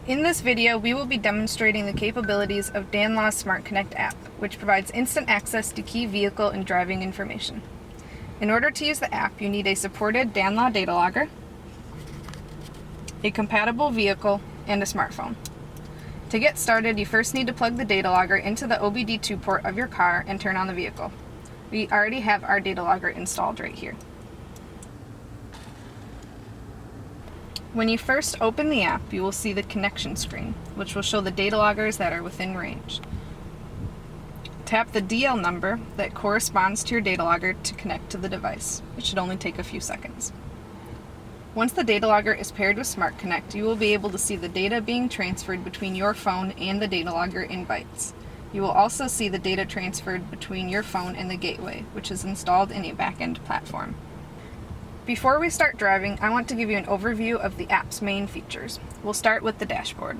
In this video, we will be demonstrating the capabilities of Danlaw's Smart Connect app, which provides instant access to key vehicle and driving information. In order to use the app, you need a supported Danlaw DataLogger, a compatible vehicle, and a smartphone. To get started, you first need to plug the DataLogger into the OBD2 port of your car and turn on the vehicle. We already have our DataLogger installed right here. When you first open the app, you will see the connection screen, which will show the data loggers that are within range. Tap the DL number that corresponds to your data logger to connect to the device. It should only take a few seconds. Once the data logger is paired with Smart Connect, you will be able to see the data being transferred between your phone and the data logger in bytes. You will also see the data transferred between your phone and the gateway, which is installed in a backend platform. Before we start driving, I want to give you an overview of the app's main features. We'll start with the dashboard.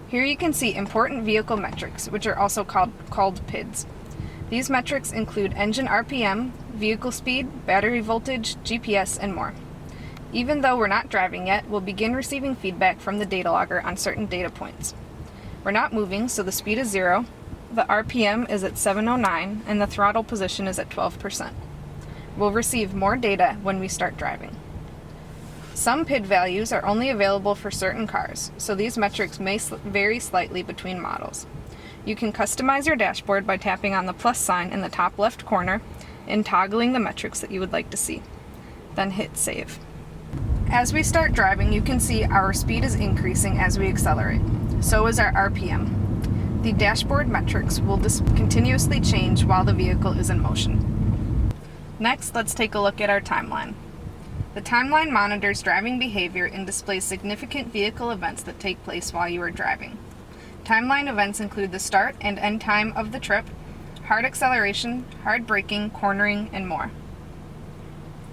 Here you can see important vehicle metrics, which are also called PIDs. These metrics include engine RPM, vehicle speed, battery voltage, GPS, and more. Even though we're not driving yet, we'll begin receiving feedback from the data logger on certain data points. We're not moving, so the speed is 0, the RPM is at 709, and the throttle position is at 12%. We'll receive more data when we start driving. Some PID values are only available for certain cars, so these metrics may vary slightly between models. You can customize your dashboard by tapping on the plus sign in the top left corner and toggling the metrics that you would like to see. Then hit save. As we start driving, you can see our speed is increasing as we accelerate. So is our RPM. The dashboard metrics will continuously change while the vehicle is in motion. Next, let's take a look at our timeline. The timeline monitors driving behavior and displays significant vehicle events that take place while you are driving. Timeline events include the start and end time of the trip, hard acceleration, hard braking, cornering, and more.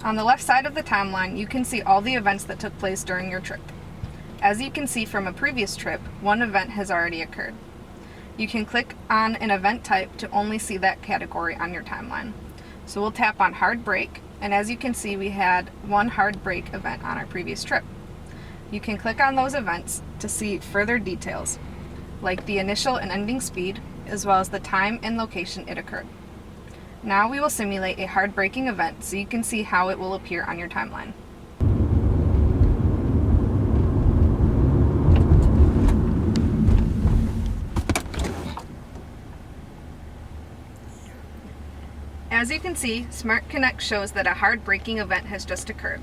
On the left side of the timeline, you can see all the events that took place during your trip. As you can see from a previous trip, one event has already occurred. You can click on an event type to only see that category on your timeline. So we'll tap on hard brake, and as you can see, we had one hard brake event on our previous trip. You can click on those events to see further details, like the initial and ending speed, as well as the time and location it occurred. Now we will simulate a hard braking event so you can see how it will appear on your timeline. As you can see, Smart Connect shows that a hard braking event has just occurred.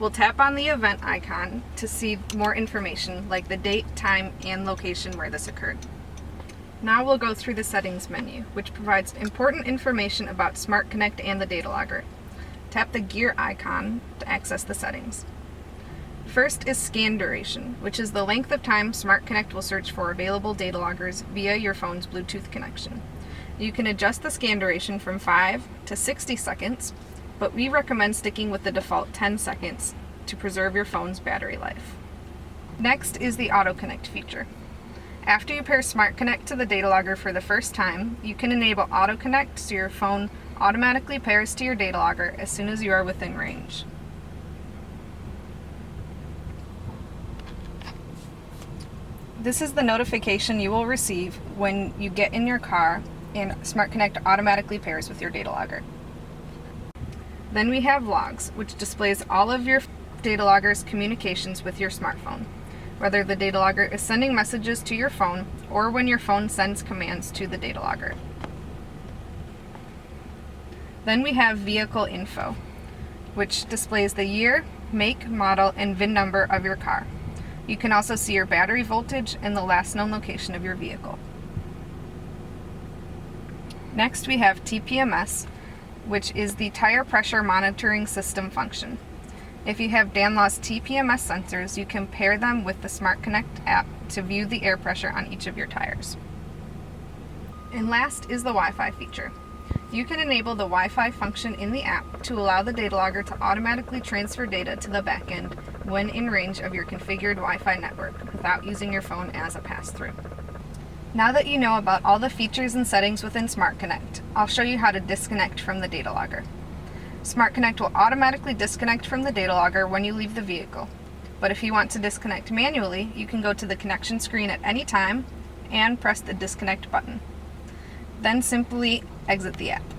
We'll tap on the event icon to see more information like the date, time, and location where this occurred. Now we'll go through the settings menu, which provides important information about Smart Connect and the data logger. Tap the gear icon to access the settings. First is scan duration, which is the length of time Smart Connect will search for available data loggers via your phone's Bluetooth connection. You can adjust the scan duration from 5 to 60 seconds, but we recommend sticking with the default 10 seconds to preserve your phone's battery life. Next is the Auto Connect feature. After you pair Smart Connect to the data logger for the first time, you can enable Auto Connect so your phone automatically pairs to your data logger as soon as you are within range. This is the notification you will receive when you get in your car and Smart Connect automatically pairs with your data logger. Then we have logs, which displays all of your data logger's communications with your smartphone, whether the data logger is sending messages to your phone or when your phone sends commands to the data logger. Then we have vehicle info, which displays the year, make, model, and VIN number of your car. You can also see your battery voltage and the last known location of your vehicle. Next we have TPMS, which is the tire pressure monitoring system function. If you have Danlaw's TPMS sensors, you can pair them with the Smart Connect app to view the air pressure on each of your tires. And last is the Wi-Fi feature. You can enable the Wi-Fi function in the app to allow the data logger to automatically transfer data to the backend when in range of your configured Wi-Fi network without using your phone as a pass-through. Now that you know about all the features and settings within Smart Connect, I'll show you how to disconnect from the data logger. Smart Connect will automatically disconnect from the data logger when you leave the vehicle. But if you want to disconnect manually, you can go to the connection screen at any time and press the disconnect button. Then simply exit the app.